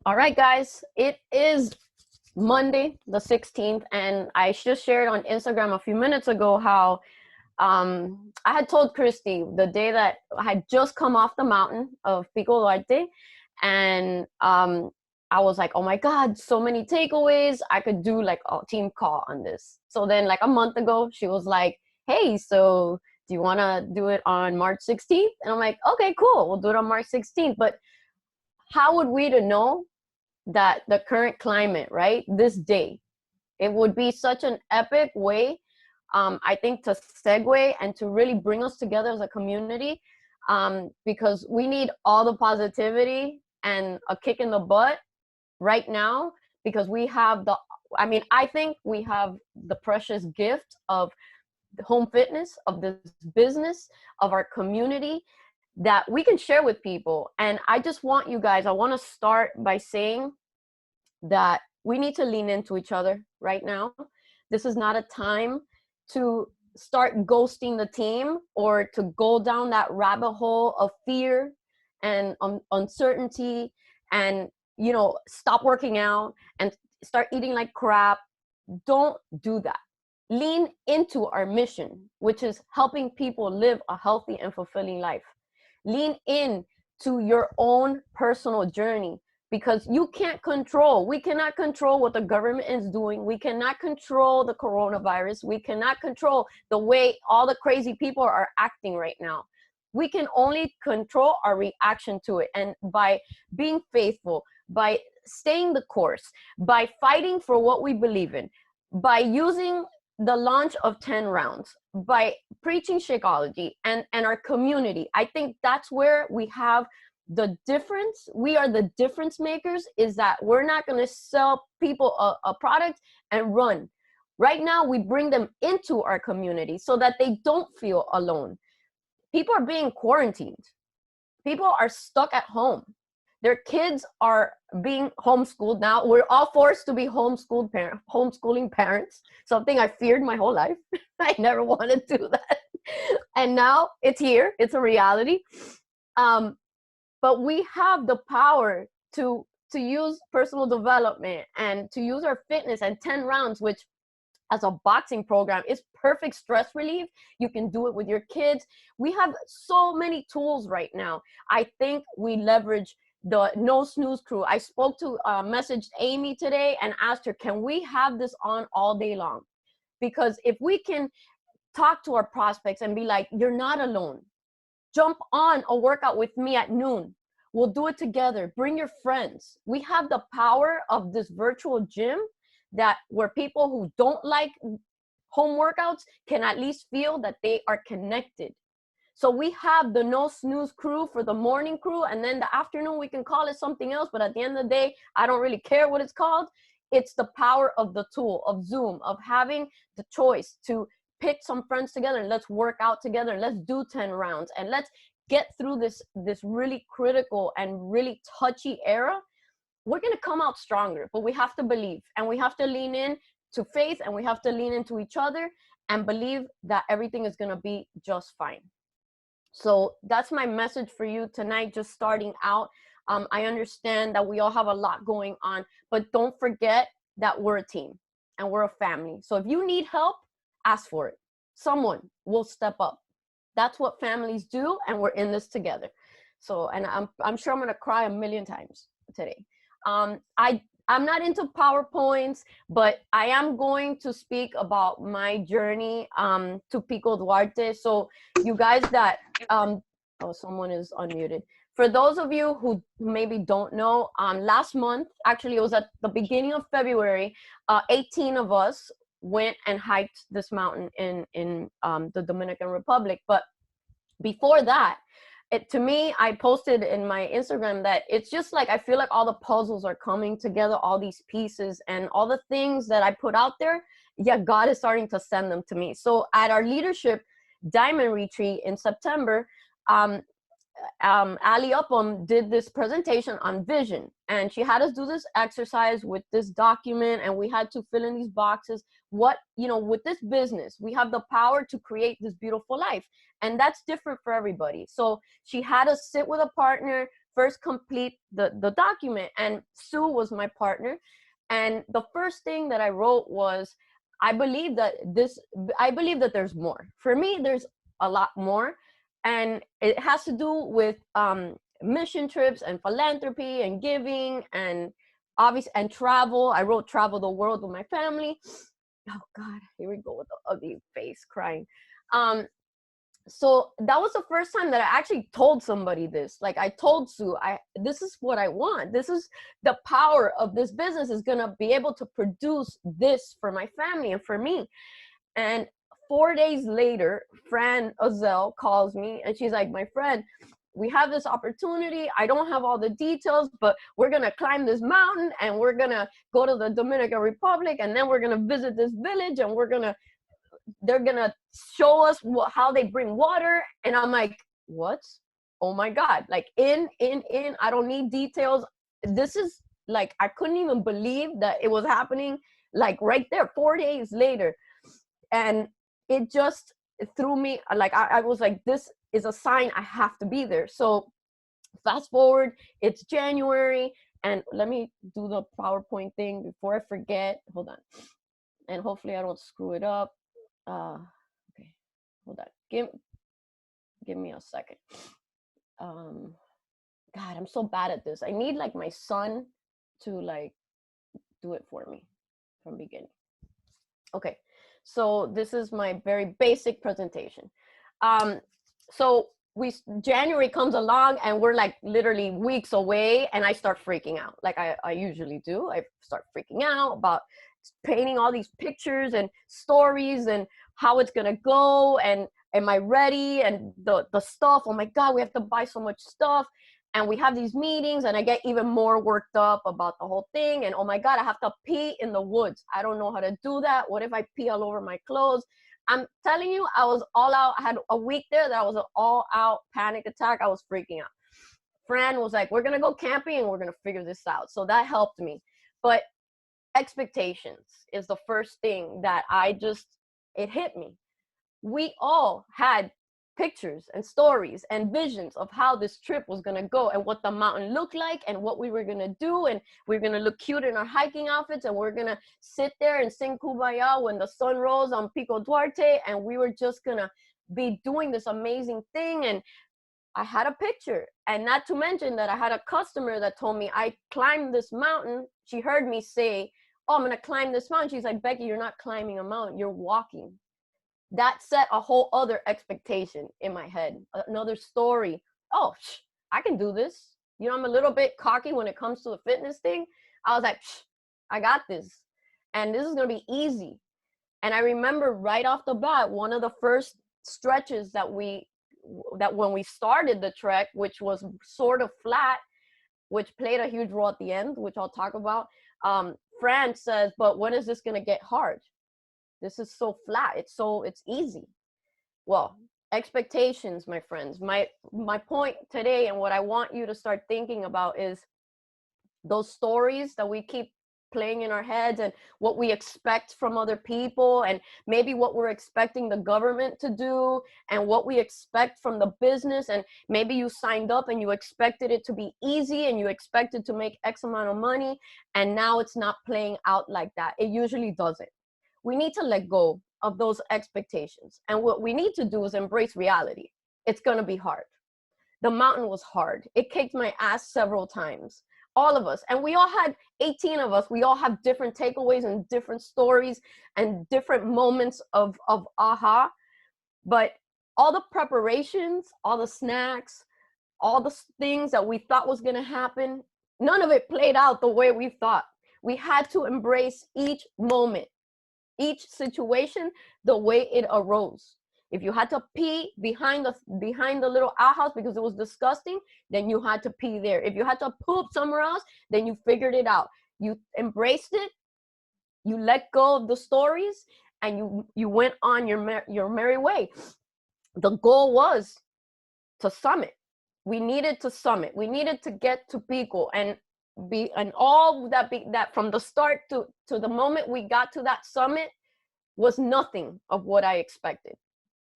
All right, guys, it is Monday, the 16th, and I just shared on Instagram a few minutes ago how I had told Christy the day that I had just come off the mountain of Pico Duarte, and I was like, oh my God, so many takeaways. I could do like a team call on this. So then, like a month ago, she was like, hey, so do you want to do it on March 16th? And I'm like, okay, cool, we'll do it on March 16th. But how would we to know that the current climate, right, this day, it would be such an epic way, I think, to segue and to really bring us together as a community, because we need all the positivity and a kick in the butt right now, because we have I think we have the precious gift of home fitness, of this business, of our community that we can share with people. And I just want you guys, I want to start by saying that we need to lean into each other right now. This is not a time to start ghosting the team or to go down that rabbit hole of fear and uncertainty and, stop working out and start eating like crap. Don't do that. Lean into our mission, which is helping people live a healthy and fulfilling life. Lean in to your own personal journey, because we cannot control what the government is doing. We cannot control the coronavirus. We cannot control the way all the crazy people are acting right now. We can only control our reaction to it. And by being faithful, by staying the course, by fighting for what we believe in, by using the launch of 10 rounds, by preaching Shakeology and our community, I think that's where we have the difference. We are the difference makers, is that we're not going to sell people a product and run. Right now, we bring them into our community so that they don't feel alone. People are being quarantined. People are stuck at home. Their kids are being homeschooled now. We're all forced to be homeschooling parents, something I feared my whole life. I never wanted to do that. And now it's here. It's a reality. But we have the power to use personal development and to use our fitness, and 10 rounds, which as a boxing program is perfect stress relief. You can do it with your kids. We have so many tools right now. I think we leverage the no snooze crew. I messaged Amy today and asked her, can we have this on all day long? Because if we can talk to our prospects and be like, you're not alone. Jump on a workout with me at noon. We'll do it together. Bring your friends. We have the power of this virtual gym where people who don't like home workouts can at least feel that they are connected. So we have the no snooze crew for the morning crew, and then the afternoon we can call it something else. But at the end of the day, I don't really care what it's called. It's the power of the tool of Zoom, of having the choice to pick some friends together and let's work out together and let's do 10 rounds and let's get through this really critical and really touchy era. We're going to come out stronger, but we have to believe, and we have to lean in to faith, and we have to lean into each other and believe that everything is going to be just fine. So that's my message for you tonight, just starting out. I understand that we all have a lot going on, but don't forget that we're a team and we're a family. So if you need help, ask for it. Someone will step up. That's what families do, and we're in this together. So, and I'm sure I'm gonna cry a million times today. I'm not into PowerPoints, but I am going to speak about my journey to Pico Duarte. So you guys that, oh, someone is unmuted. For those of you who maybe don't know, last month, actually it was at the beginning of February, 18 of us went and hiked this mountain in the Dominican Republic. But before that, to me, I posted in my Instagram that it's just like, I feel like all the puzzles are coming together, all these pieces and all the things that I put out there. Yeah, God is starting to send them to me. So at our leadership diamond retreat in September, Ali Upham did this presentation on vision, and she had us do this exercise with this document, and we had to fill in these boxes. What, with this business, we have the power to create this beautiful life, and that's different for everybody. So she had us sit with a partner first complete the document. And Sue was my partner. And the first thing that I wrote was, I believe that there's more. For me, there's a lot more. And it has to do with mission trips and philanthropy and giving and obviously and travel. I wrote travel the world with my family. Oh God, here we go with the ugly face crying. So that was the first time that I actually told somebody this. Like I told Sue, this is what I want. This is the power of this business, is gonna be able to produce this for my family and for me. And 4 days later, Fran Ozel calls me and she's like, my friend, we have this opportunity. I don't have all the details, but we're gonna climb this mountain and we're gonna go to the Dominican Republic, and then we're gonna visit this village, and they're gonna show us how they bring water. And I'm like, what? Oh my God. Like in, I don't need details. This is like, I couldn't even believe that it was happening, like right there 4 days later. And it just threw me, like, I was like, this is a sign I have to be there. So fast forward, it's January, and let me do the PowerPoint thing before I forget. Hold on. And hopefully I don't screw it up. Okay, hold on. Give me a second. God, I'm so bad at this. I need like my son to like do it for me from beginning. Okay, so this is my very basic presentation. So January comes along and we're like literally weeks away, and I start freaking out like I usually do. I start freaking out about painting all these pictures and stories and how it's gonna go, and am I ready, and the stuff. Oh my God, we have to buy so much stuff, and we have these meetings, and I get even more worked up about the whole thing. And oh my God, I have to pee in the woods. I don't know how to do that. What if I pee all over my clothes? I'm telling you, I was all out. I had a week there that I was an all out panic attack. I was freaking out. Fran was like, we're gonna go camping and we're gonna figure this out. So that helped me. But expectations is the first thing that it hit me. We all had pictures and stories and visions of how this trip was going to go and what the mountain looked like and what we were going to do, and we are going to look cute in our hiking outfits, and we're going to sit there and sing Kumbaya when the sun rose on Pico Duarte, and we were just going to be doing this amazing thing. And I had a picture, and not to mention that I had a customer that told me I climbed this mountain. She heard me say, oh, I'm going to climb this mountain. She's like, Becky, you're not climbing a mountain, you're walking. That set a whole other expectation in my head, another story. Oh, I can do this. You know, I'm a little bit cocky when it comes to the fitness thing. I was like, I got this. And this is going to be easy. And I remember right off the bat, one of the first stretches that when we started the trek, which was sort of flat, which played a huge role at the end, which I'll talk about. Fran says, but when is this going to get hard? This is so flat. It's easy. Well, expectations, my friends. My point today, and what I want you to start thinking about, is those stories that we keep playing in our heads, and what we expect from other people, and maybe what we're expecting the government to do, and what we expect from the business. And maybe you signed up and you expected it to be easy, and you expected to make X amount of money, and now it's not playing out like that. It usually doesn't. We need to let go of those expectations. And what we need to do is embrace reality. It's going to be hard. The mountain was hard. It kicked my ass several times. All of us. And we all had 18 of us. We all have different takeaways and different stories and different moments of aha. But all the preparations, all the snacks, all the things that we thought was going to happen, none of it played out the way we thought. We had to embrace each moment, each situation, the way it arose. If you had to pee behind the little outhouse because it was disgusting, then you had to pee there. If you had to poop somewhere else, then you figured it out. You embraced it, you let go of the stories, and you went on your merry way. The goal was to summit. We needed to summit. We needed to get to Pico, and all that from the start to the moment we got to that summit was nothing of what I expected.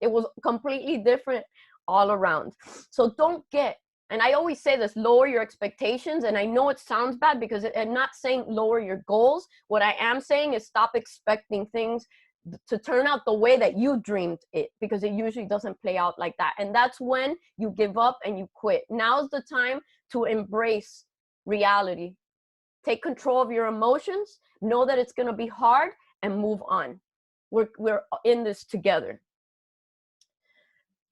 It was completely different all around. So don't get And I always say this, lower your expectations. And I know it sounds bad because I'm not saying lower your goals. What I am saying is stop expecting things to turn out the way that you dreamed it, because it usually doesn't play out like that. And that's when you give up and you quit. Now's the time to embrace reality. Take control of your emotions, know that it's going to be hard, and move on. We're in this together.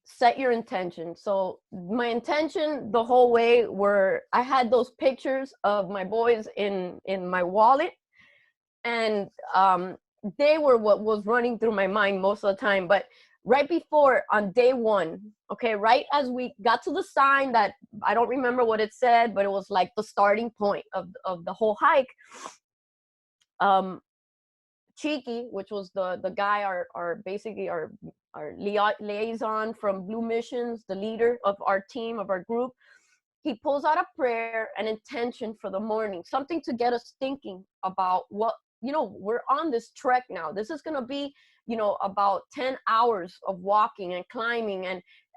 Set your intention. So my intention the whole way were, I had those pictures of my boys in my wallet, and they were what was running through my mind most of the time. But right before, on day one, okay, right as we got to the sign that I don't remember what it said, but it was like the starting point of the whole hike, Cheeky, which was the guy, our basically our liaison from Blue Missions, the leader of our team, of our group, he pulls out a prayer and intention for the morning, something to get us thinking about what, we're on this trek now. This is going to be, about 10 hours of walking and climbing,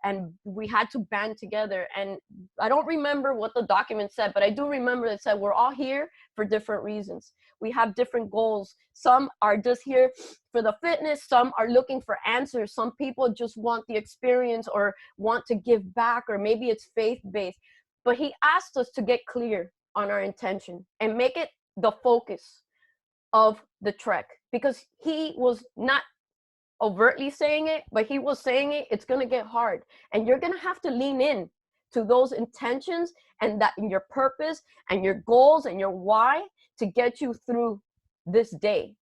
and we had to band together. And I don't remember what the document said, but I do remember it said we're all here for different reasons. We have different goals. Some are just here for the fitness. Some are looking for answers. Some people just want the experience or want to give back, or maybe it's faith-based. But he asked us to get clear on our intention and make it the focus of the trek, because he was not overtly saying it, but he was saying it's going to get hard, and you're going to have to lean in to those intentions and that in your purpose and your goals and your why to get you through this day.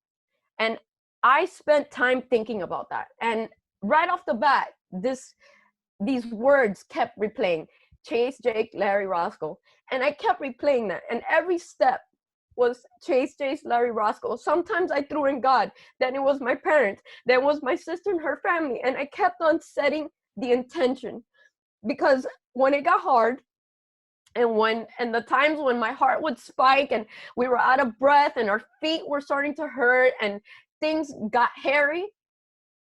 And I spent time thinking about that, and right off the bat, these words kept replaying: Chase, Jake, Larry, Roscoe. And I kept replaying that, and every step was Chase, Larry, Roscoe. Sometimes I threw in God, then it was my parents, then it was my sister and her family, and I kept on setting the intention. Because when it got hard, and the times when my heart would spike and we were out of breath and our feet were starting to hurt and things got hairy,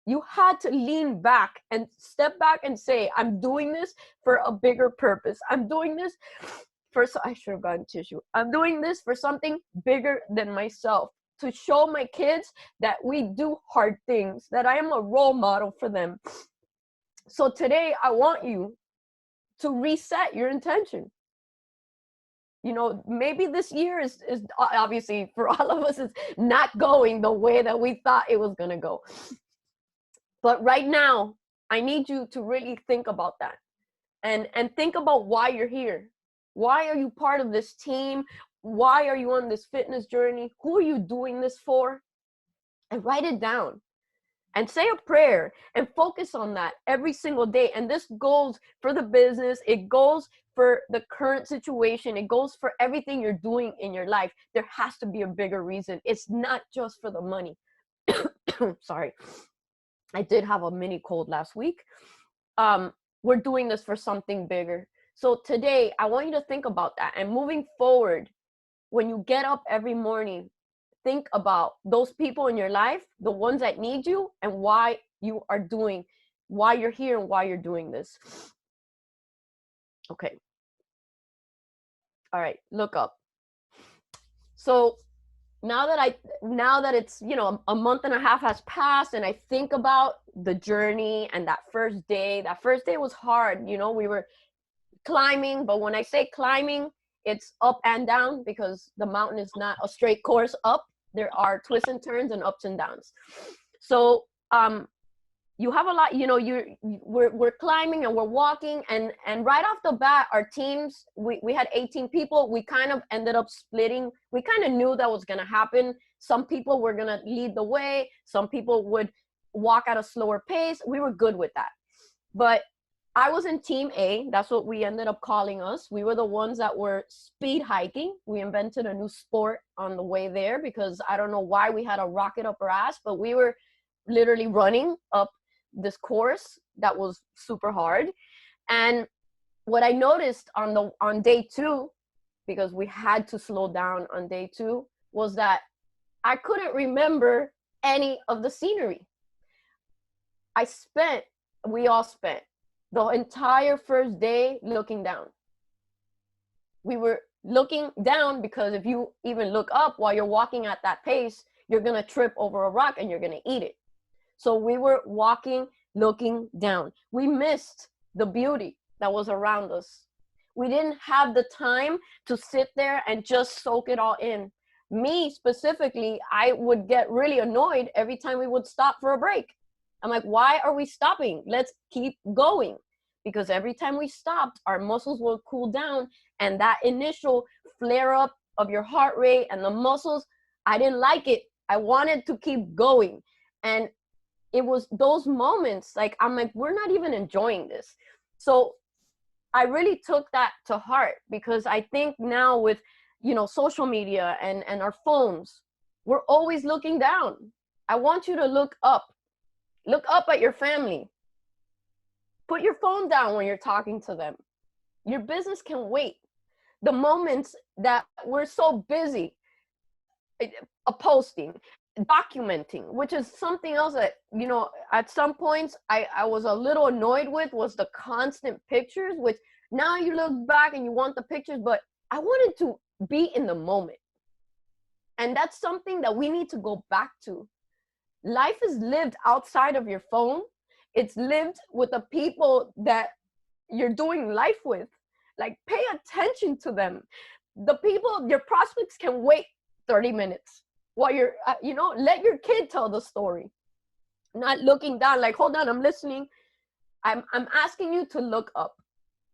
you had to lean back and step back and say, I'm doing this for a bigger purpose. I'm doing this I should have gotten tissue. I'm doing this for something bigger than myself, to show my kids that we do hard things, that I am a role model for them. So today I want you to reset your intention. Maybe this year is obviously for all of us, is not going the way that we thought it was going to go. But right now, I need you to really think about that and think about why you're here. Why are you part of this team? Why are you on this fitness journey? Who are you doing this for? And write it down and say a prayer and focus on that every single day. And this goes for the business. It goes for the current situation. It goes for everything you're doing in your life. There has to be a bigger reason. It's not just for the money. Sorry. I did have a mini cold last week. We're doing this for something bigger. So today, I want you to think about that. And moving forward, when you get up every morning, think about those people in your life, the ones that need you, and why you're here and why you're doing this. Okay. All right, look up. So now that it's, a month and a half has passed, and I think about the journey and that first day was hard. We were climbing, but when I say climbing, it's up and down, because the mountain is not a straight course up. There are twists and turns and ups and downs. So you have a lot, we're climbing and we're walking, and right off the bat, our teams, we had 18 people. We kind of ended up splitting. We kind of knew that was going to happen. Some people were going to lead the way. Some people would walk at a slower pace. We were good with that. But I was in Team A. That's what we ended up calling us. We were the ones that were speed hiking. We invented a new sport on the way there, because I don't know why we had a rocket up our ass, but we were literally running up this course that was super hard. And what I noticed on day 2, because we had to slow down on day 2, was that I couldn't remember any of the scenery. We all spent the entire first day looking down. We were looking down because if you even look up while you're walking at that pace, you're going to trip over a rock and you're going to eat it. So we were walking, looking down. We missed the beauty that was around us. We didn't have the time to sit there and just soak it all in. Me specifically, I would get really annoyed every time we would stop for a break. I'm like, why are we stopping? Let's keep going. Because every time we stopped, our muscles will cool down, and that initial flare up of your heart rate and the muscles, I didn't like it. I wanted to keep going. And it was those moments, like, I'm like, we're not even enjoying this. So I really took that to heart, because I think now with, you know, social media and our phones, we're always looking down. I want you to look up at your family. Put your phone down when you're talking to them. Your business can wait. The moments that we're so busy posting, documenting, which is something else that, you know, at some points I was a little annoyed with, was the constant pictures, which now you look back and you want the pictures, but I wanted to be in the moment. And that's something that we need to go back to. Life is lived outside of your phone. It's lived with the people that you're doing life with. Like, pay attention to them. The people, your prospects can wait 30 minutes while you're, you know, let your kid tell the story. Not looking down, like, hold on, I'm listening. I'm asking you to look up.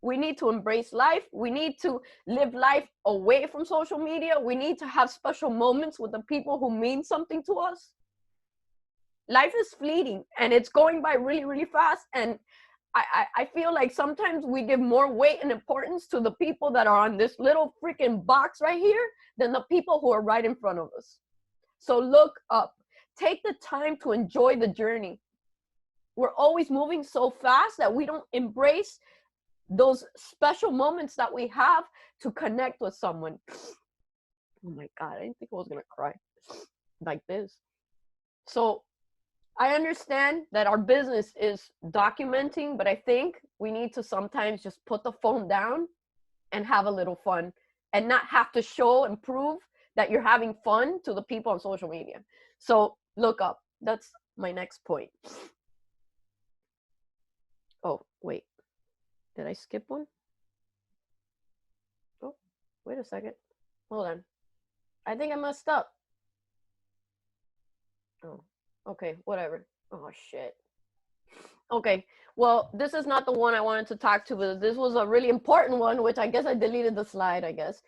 We need to embrace life. We need to live life away from social media. We need to have special moments with the people who mean something to us. Life is fleeting and it's going by really, really fast. And I feel like sometimes we give more weight and importance to the people that are on this little freaking box right here than the people who are right in front of us. So look up. Take the time to enjoy the journey. We're always moving so fast that we don't embrace those special moments that we have to connect with someone. Oh my God, I didn't think I was gonna cry like this. So I understand that our business is documenting, but I think we need to sometimes just put the phone down and have a little fun, and not have to show and prove that you're having fun to the people on social media. So look up. That's my next point. Oh, wait. Did I skip one? Oh, wait a second. Hold on. I think I messed up. Oh, okay, whatever. Oh, shit. Okay, well, this is not the one I wanted to talk to, but this was a really important one, which I guess I deleted the slide, I guess.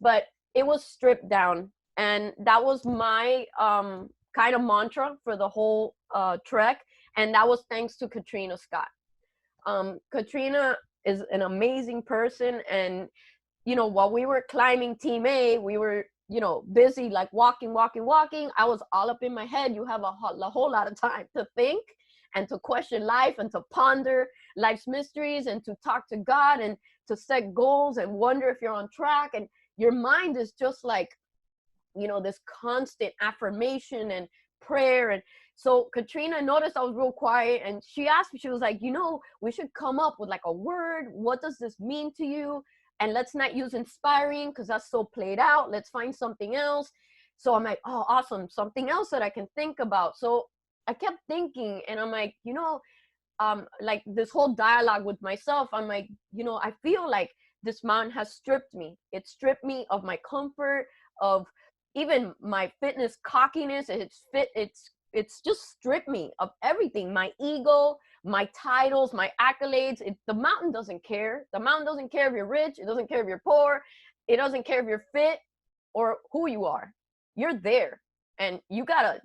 But it was stripped down. And that was my kind of mantra for the whole trek. And that was thanks to Katrina Scott. Katrina is an amazing person. And, you know, while we were climbing Team A, we were, you know, busy like walking. I was all up in my head. You have a whole lot of time to think and to question life and to ponder life's mysteries and to talk to God and to set goals and wonder if you're on track. And your mind is just like, you know, this constant affirmation and prayer. And so Katrina noticed I was real quiet, and she asked me, she was like, you know, we should come up with like a word. What does this mean to you? And let's not use inspiring because that's so played out. Let's find something else. So I'm like, oh, awesome. Something else that I can think about. So I kept thinking, and I'm like, you know, like this whole dialogue with myself, I'm like, you know, I feel like this mountain has stripped me. It stripped me of my comfort, of even my fitness cockiness. It's just stripped me of everything. My ego, my titles, my accolades. The mountain doesn't care. The mountain doesn't care if you're rich. It doesn't care if you're poor. It doesn't care if you're fit or who you are. You're there. And you gotta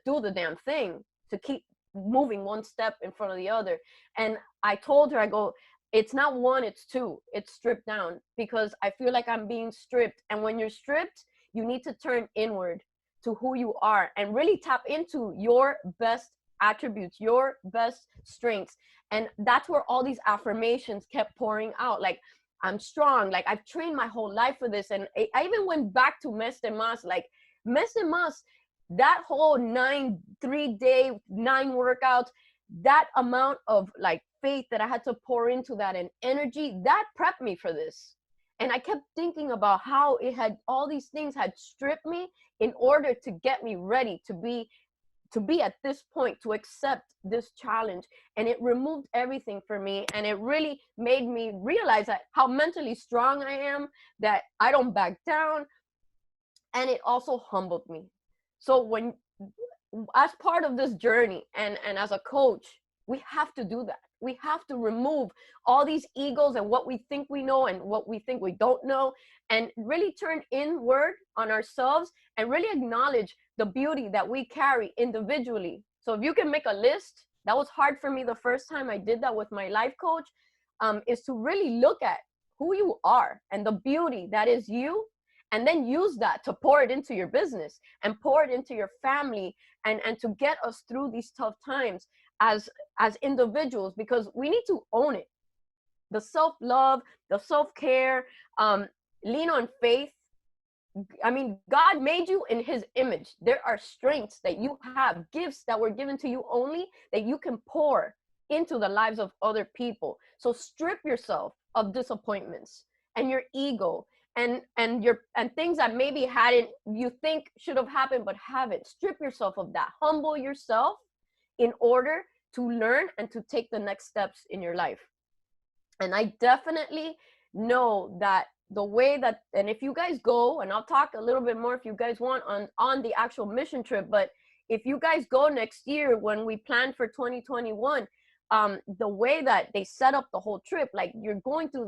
do the damn thing to keep moving one step in front of the other. And I told her, I go, it's not one, it's two. It's stripped down, because I feel like I'm being stripped. And when you're stripped, you need to turn inward to who you are and really tap into your best attributes, your best strengths. And that's where all these affirmations kept pouring out. Like, I'm strong. Like, I've trained my whole life for this. And I even went back to Mes de Mas, like, Mes de Mas, that whole 3-day, 9 workouts, that amount of like faith that I had to pour into that and energy, that prepped me for this. And I kept thinking about how it had, all these things had stripped me in order to get me ready to be at this point, to accept this challenge. And it removed everything for me, and it really made me realize that how mentally strong I am, that I don't back down. And it also humbled me. So when, as part of this journey, and as a coach, we have to do that. We have to remove all these egos and what we think we know and what we think we don't know, and really turn inward on ourselves and really acknowledge the beauty that we carry individually. So if you can make a list, that was hard for me the first time I did that with my life coach, is to really look at who you are and the beauty that is you, and then use that to pour it into your business and pour it into your family, and to get us through these tough times as individuals, because we need to own it. The self-love, the self-care, lean on faith. I mean, God made you in his image. There are strengths that you have, gifts that were given to you only, that you can pour into the lives of other people. So strip yourself of disappointments and your ego and things that maybe hadn't, you think should have happened but haven't. Strip yourself of that. Humble yourself in order to learn and to take the next steps in your life. And I definitely know that the way that, and if you guys go, and I'll talk a little bit more if you guys want on the actual mission trip, but if you guys go next year when we plan for 2021, the way that they set up the whole trip, like you're going through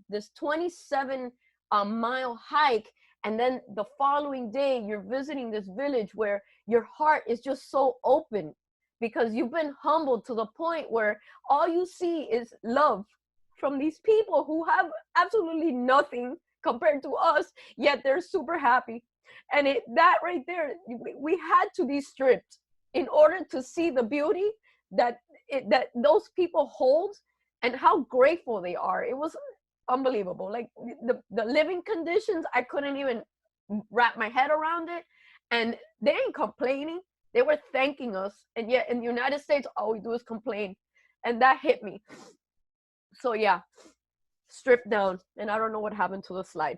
this 27 mile hike, and then the following day you're visiting this village where your heart is just so open, because you've been humbled to the point where all you see is love from these people who have absolutely nothing compared to us, yet they're super happy. And that right there, we had to be stripped in order to see the beauty that those people hold and how grateful they are. It was unbelievable. Like the living conditions, I couldn't even wrap my head around it. And they ain't complaining. They were thanking us. And yet in the United States, all we do is complain. And that hit me. So yeah, stripped down. And I don't know what happened to the slide.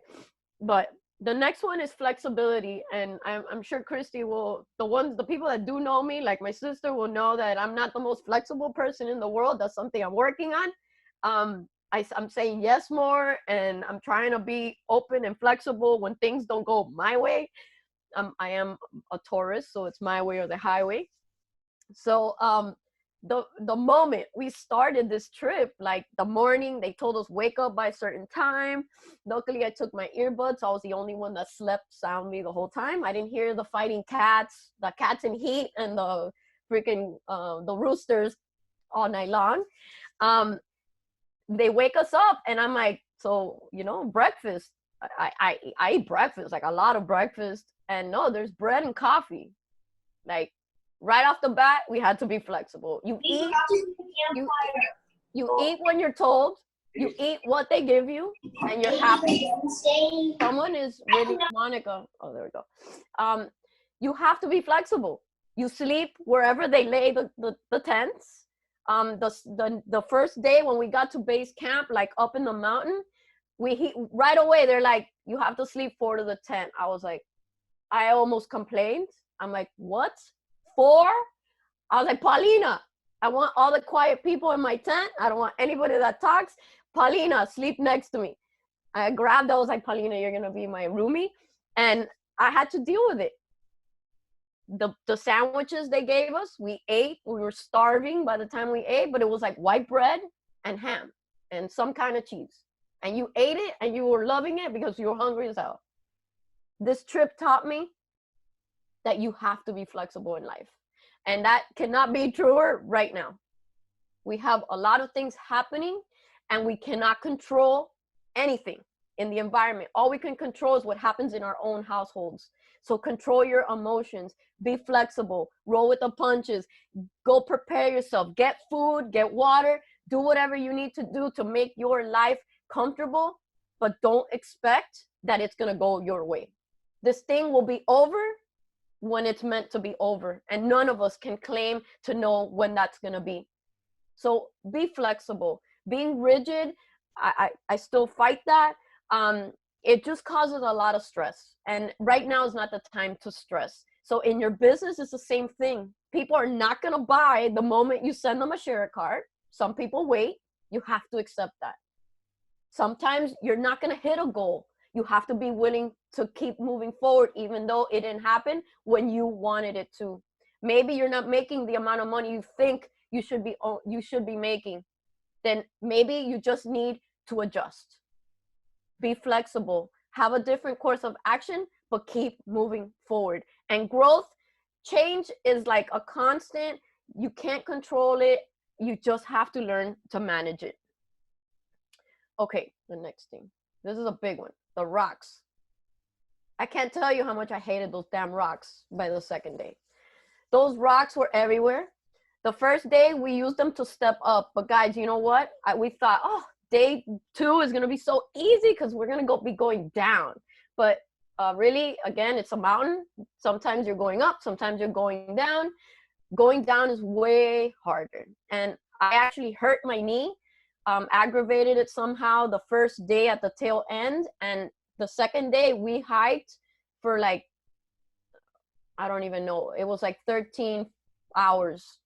But the next one is flexibility. And I'm sure Christy will, the people that do know me, like my sister, will know that I'm not the most flexible person in the world. That's something I'm working on. I'm saying yes more, and I'm trying to be open and flexible when things don't go my way. I am a Taurus, so it's my way or the highway. So the moment we started this trip, like the morning, they told us wake up by a certain time. Luckily, I took my earbuds. I was the only one that slept soundly the whole time. I didn't hear the fighting cats, the cats in heat, and the freaking the roosters all night long. They wake us up, and I'm like, so, breakfast. I eat breakfast, like a lot of breakfast, and no, there's bread and coffee. Like right off the bat, we had to be flexible. You eat when you're told. You eat what they give you, and you're happy. Someone is really, Monica. Oh, there we go. You have to be flexible. You sleep wherever they lay the tents. The first day when we got to base camp, like up in the mountain, right away they're like, you have to sleep 4 to the tent. I was like, I almost complained. I'm like, what? 4? I was like, Paulina, I want all the quiet people in my tent. I don't want anybody that talks. Paulina, sleep next to me. I grabbed, I was like, Paulina, you're gonna be my roomie. And I had to deal with it. The sandwiches they gave us, we ate. We were starving by the time we ate, but it was like white bread and ham and some kind of cheese. And you ate it and you were loving it because you were hungry as hell. This trip taught me that you have to be flexible in life. And that cannot be truer right now. We have a lot of things happening and we cannot control anything in the environment. All we can control is what happens in our own households. So control your emotions, be flexible, roll with the punches, go prepare yourself, get food, get water, do whatever you need to do to make your life comfortable, but don't expect that it's gonna go your way. This thing will be over when it's meant to be over, and none of us can claim to know when that's gonna be. So be flexible. Being rigid, I still fight that. it just causes a lot of stress. And right now is not the time to stress. So in your business, it's the same thing. People are not going to buy the moment you send them a share card. Some people wait. You have to accept that. Sometimes you're not going to hit a goal. You have to be willing to keep moving forward, even though it didn't happen when you wanted it to. Maybe you're not making the amount of money you think you should be making. Then maybe you just need to adjust. Be flexible, have a different course of action, but keep moving forward. And growth, change is like a constant. You can't control it. You just have to learn to manage it. Okay, the next thing. This is a big one. The rocks. I can't tell you how much I hated those damn rocks by the second day. Those rocks were everywhere. The first day we used them to step up. But guys, you know what? We thought, oh, day 2 is going to be so easy because we're going to be going down. But really, again, it's a mountain. Sometimes you're going up. Sometimes you're going down. Going down is way harder. And I actually hurt my knee, aggravated it somehow the first day at the tail end. And the second day we hiked for like, I don't even know. It was like 13 hours.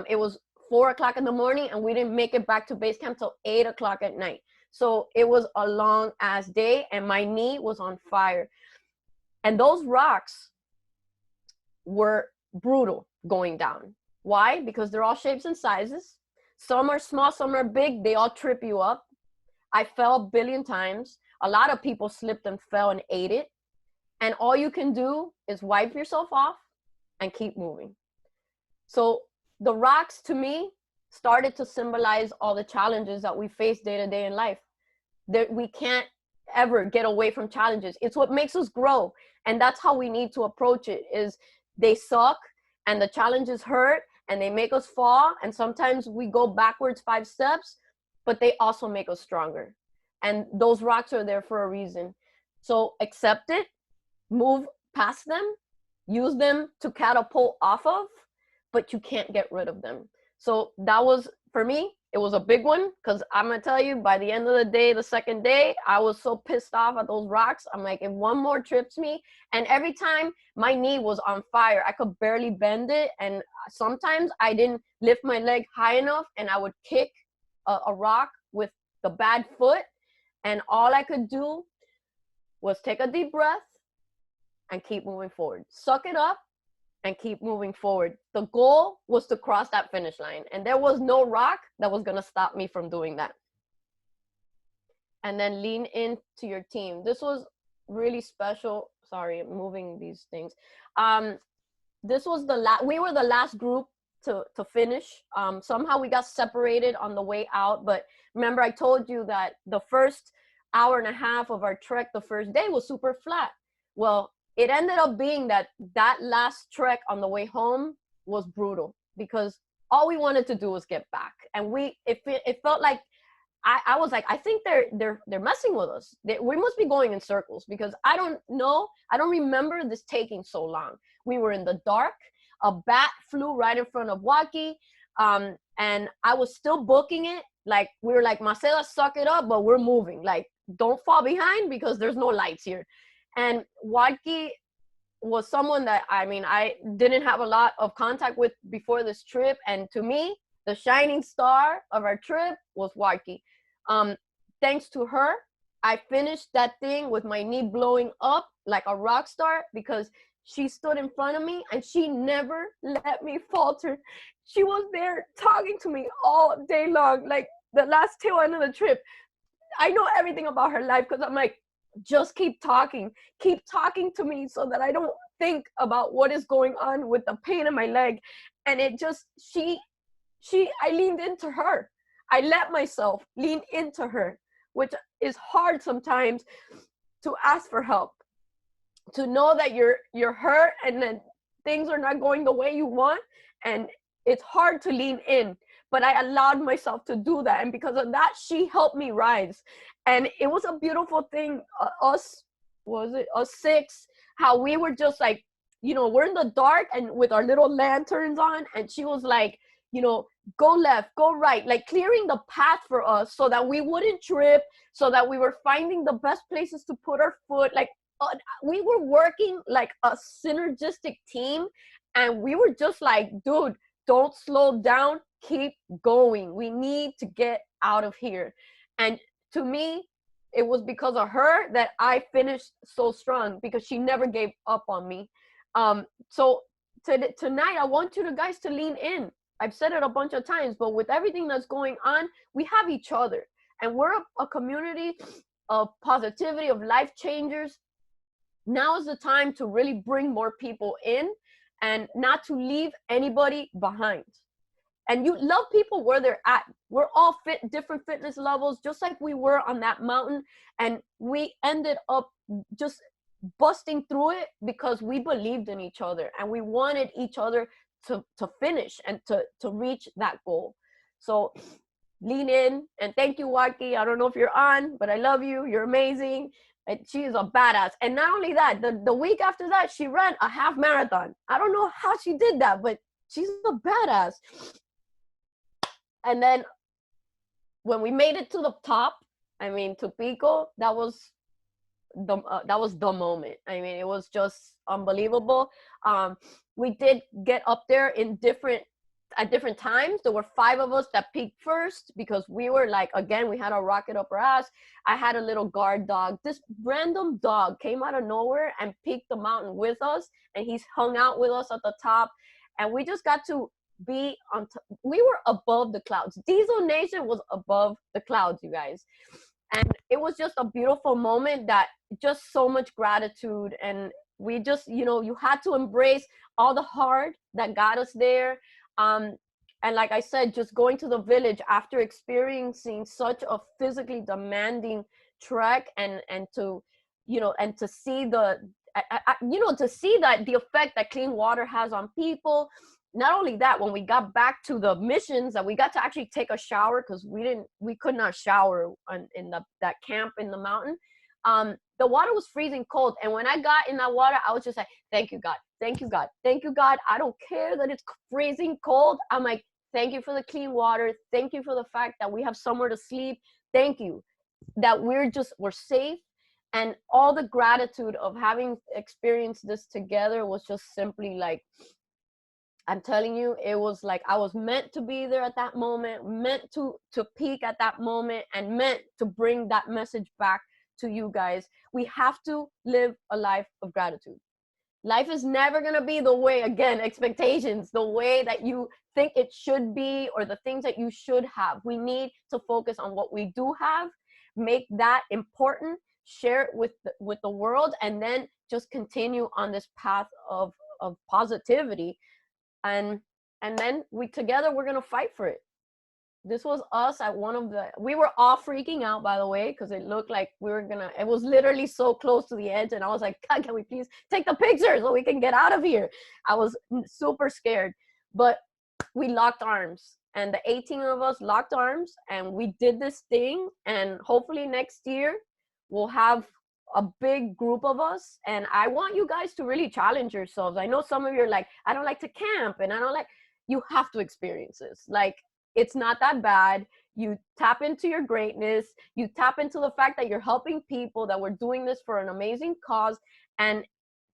It was 4 o'clock in the morning and we didn't make it back to base camp till 8 o'clock at night. So it was a long ass day and my knee was on fire. And those rocks were brutal going down. Why? Because they're all shapes and sizes. Some are small, some are big. They all trip you up. I fell a billion times. A lot of people slipped and fell and ate it. And all you can do is wipe yourself off and keep moving. So the rocks to me started to symbolize all the challenges that we face day to day in life. We can't ever get away from challenges. It's what makes us grow. And that's how we need to approach it, is they suck and the challenges hurt and they make us fall. And sometimes we go backwards 5 steps, but they also make us stronger. And those rocks are there for a reason. So accept it, move past them, use them to catapult off of, but you can't get rid of them. So that was, for me, it was a big one, because I'm going to tell you, by the end of the day, the second day, I was so pissed off at those rocks. I'm like, if one more trips me, and every time my knee was on fire, I could barely bend it. And sometimes I didn't lift my leg high enough and I would kick a rock with the bad foot. And all I could do was take a deep breath and keep moving forward. Suck it up and keep moving forward. The goal was to cross that finish line, and there was no rock that was going to stop me from doing that. And then lean into your team. This was really special. Sorry, I'm moving these things. This was we were the last group to finish. Somehow we got separated on the way out, but remember I told you that the first hour and a half of our trek the first day was super flat. Well, it ended up being that last trek on the way home was brutal, because all we wanted to do was get back. And it felt like, I was like, I think they're messing with us. We must be going in circles, because I don't remember this taking so long. We were in the dark. A bat flew right in front of Waikiki, and I was still booking it. Like, we were like, Marcela, suck it up, but we're moving. Like, don't fall behind, because there's no lights here. And Waikiki was someone that, I didn't have a lot of contact with before this trip. And to me, the shining star of our trip was Waikiki. Thanks to her, I finished that thing with my knee blowing up like a rock star, because she stood in front of me and she never let me falter. She was there talking to me all day long, like the last tail end of the trip. I know everything about her life, because I'm like, just keep talking to me so that I don't think about what is going on with the pain in my leg. And it just, I leaned into her. I let myself lean into her, which is hard sometimes, to ask for help, to know that you're hurt and then things are not going the way you want. And it's hard to lean in, but I allowed myself to do that. And because of that, she helped me rise. And it was a beautiful thing. Us 6, how we were just like, we're in the dark and with our little lanterns on. And she was like, you know, go left, go right, like clearing the path for us so that we wouldn't trip, so that we were finding the best places to put our foot. Like we were working like a synergistic team, and we were just like, dude, don't slow down, keep going. We need to get out of here. And to me, it was because of her that I finished so strong, because she never gave up on me. So tonight, I want you guys to lean in. I've said it a bunch of times, but with everything that's going on, we have each other. And we're a community of positivity, of life changers. Now is the time to really bring more people in and not to leave anybody behind. And you love people where they're at. We're all different fitness levels, just like we were on that mountain. And we ended up just busting through it because we believed in each other and we wanted each other to finish and to reach that goal. So lean in, and thank you, Waikiki. I don't know if you're on, but I love you. You're amazing. And she is a badass. And not only that, the week after that, she ran a half marathon. I don't know how she did that, but she's a badass. And then when we made it to the top, I mean, to Pico, that was the moment. I mean, it was just unbelievable. We did get up there at different times. There were 5 of us that peaked first because we were like, again, we had a rocket up our ass. I had a little guard dog. This random dog came out of nowhere and peaked the mountain with us, and he's hung out with us at the top. And we just got to be we were above the clouds. Diesel Nation was above the clouds, you guys. And it was just a beautiful moment, that just so much gratitude. And we just, you had to embrace all the hard that got us there. And like I said, just going to the village after experiencing such a physically demanding trek, and to, and to see to see that the effect that clean water has on people. Not only that, when we got back to the missions, that we got to actually take a shower, because we could not shower in that camp in the mountain. The water was freezing cold, and when I got in that water, I was just like, thank you, God, thank you, God, thank you, God. I don't care that it's freezing cold. I'm like, thank you for the clean water. Thank you for the fact that we have somewhere to sleep. Thank you that we're safe. And all the gratitude of having experienced this together was just simply like, I'm telling you, it was like I was meant to be there at that moment, meant to peak at that moment, and meant to bring that message back to you guys. We have to live a life of gratitude. Life is never going to be the way, again, expectations, the way that you think it should be, or the things that you should have. We need to focus on what we do have, make that important, share it with the world, and then just continue on this path of positivity. And then we're gonna fight for it. This was us at we were all freaking out, by the way, because it looked like it was literally so close to the edge, and I was like, God, can we please take the picture so we can get out of here? I was super scared, but we locked arms, and the 18 of us locked arms, and we did this thing, and hopefully next year we'll have a big group of us. And I want you guys to really challenge yourselves. I know some of you are like, I don't like to camp, and you have to experience this. Like, it's not that bad. You tap into your greatness, you tap into the fact that you're helping people, that we're doing this for an amazing cause, and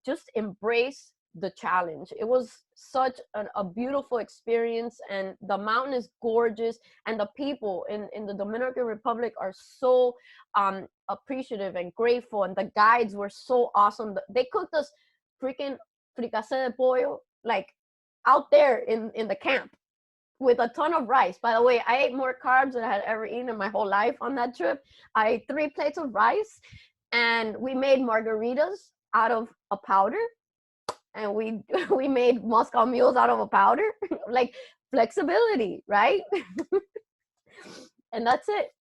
just embrace the challenge. It was such a beautiful experience, and the mountain is gorgeous, and the people in the Dominican Republic are so appreciative and grateful, and the guides were so awesome. They cooked us freaking fricassé de pollo, like, out there in the camp, with a ton of rice. By the way, I ate more carbs than I had ever eaten in my whole life on that trip. I ate 3 plates of rice, and we made margaritas out of a powder, and we made Moscow mules out of a powder. Like, flexibility, right? And that's it.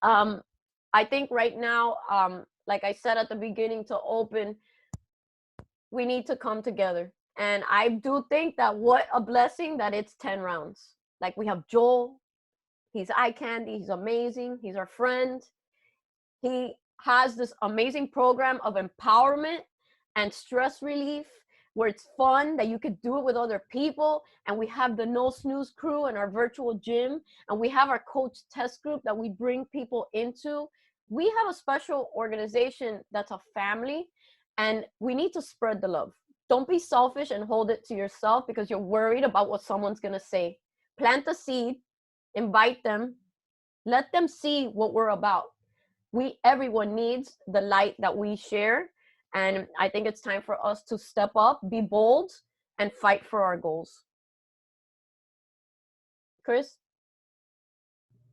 I think right now, like I said at the beginning, to open, we need to come together. And I do think that what a blessing that it's 10 rounds. Like, we have Joel, he's eye candy, he's amazing, he's our friend. He has this amazing program of empowerment and stress relief. where it's fun, that you could do it with other people. And we have the No Snooze crew and our virtual gym. And we have our coach test group that we bring people into. We have a special organization that's a family, and we need to spread the love. Don't be selfish and hold it to yourself because you're worried about what someone's going to say. Plant the seed, invite them, let them see what we're about. Everyone needs the light that we share. And I think it's time for us to step up, be bold, and fight for our goals. Chris,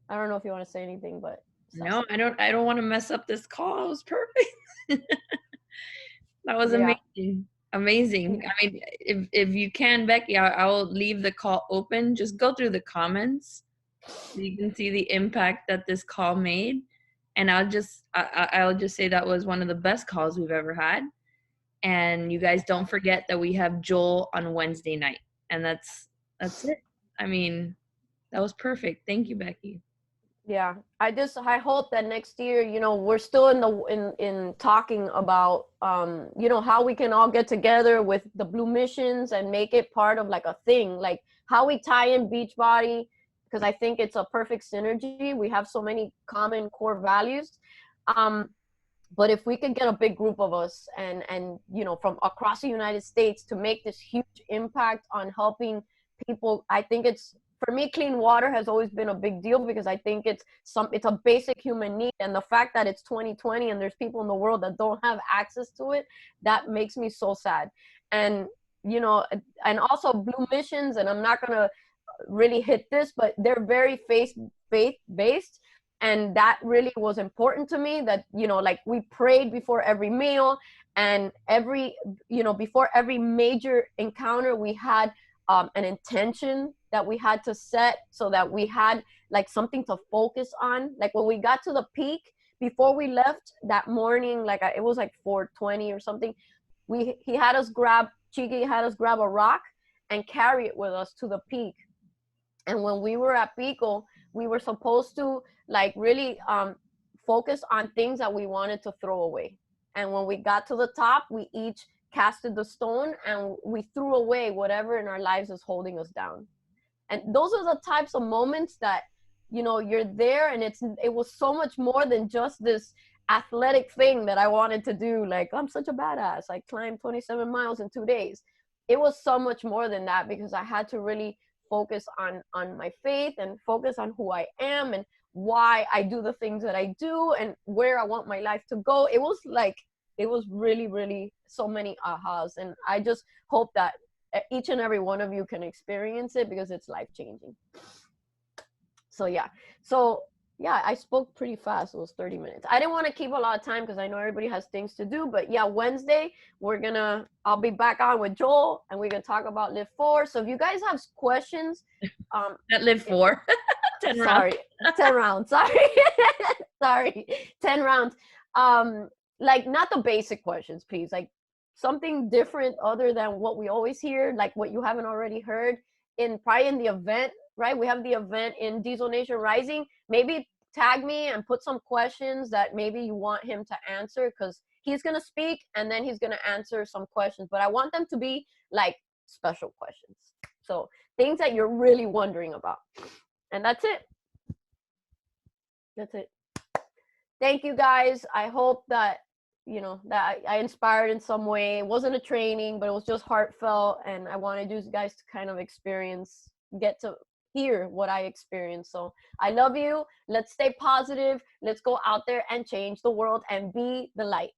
I don't know if you want to say anything, but no, I don't want to mess up this call. It was perfect. That was amazing. Amazing. I mean, if you can, Becky, I will leave the call open. Just go through the comments so you can see the impact that this call made. And I'll just say that was one of the best calls we've ever had. And you guys don't forget that we have Joel on Wednesday night. And that's it. I mean, that was perfect. Thank you, Becky. Yeah, I hope that next year, we're still in talking about how we can all get together with the Blue Missions and make it part of like a thing, like how we tie in Beachbody, because I think it's a perfect synergy. We have so many common core values. But if we could get a big group of us and from across the United States to make this huge impact on helping people, I think for me, clean water has always been a big deal because I think it's a basic human need. And the fact that it's 2020 and there's people in the world that don't have access to it, that makes me so sad. And, and also Blue Missions, and I'm not going to really hit this, but they're very faith-based. And that really was important to me, that, like we prayed before every meal, and before every major encounter, we had an intention that we had to set so that we had like something to focus on. Like when we got to the peak, before we left that morning, like it was like 4:20 or something, Chiki had us grab a rock and carry it with us to the peak. And when we were at Pico, we were supposed to like really focus on things that we wanted to throw away. And when we got to the top, we each casted the stone and we threw away whatever in our lives is holding us down. And those are the types of moments that, you're there, and it was so much more than just this athletic thing that I wanted to do. Like, I'm such a badass. I climbed 27 miles in 2 days. It was so much more than that, because I had to really focus on my faith and focus on who I am and why I do the things that I do and where I want my life to go. It was really, really so many ahas. And I just hope that each and every one of you can experience it, because it's life-changing. So yeah, I spoke pretty fast. It was 30 minutes. I didn't want to keep a lot of time because I know everybody has things to do. But yeah, Wednesday, I'll be back on with Joel, and we're going to talk about Live 4. So if you guys have questions. At Live 4. 10 rounds. 10 rounds. Sorry. Sorry. 10 rounds. Like, not the basic questions, please. Like something different other than what we always hear, like what you haven't already heard probably in the event, right? We have the event in Diesel Nation Rising. Maybe tag me and put some questions that maybe you want him to answer, because he's going to speak and then he's going to answer some questions. But I want them to be like special questions. So things that you're really wondering about. And that's it. That's it. Thank you, guys. I hope that, that I inspired in some way. It wasn't a training, but it was just heartfelt. And I wanted you guys to kind of get to hear what I experienced. So I love you. Let's stay positive. Let's go out there and change the world and be the light.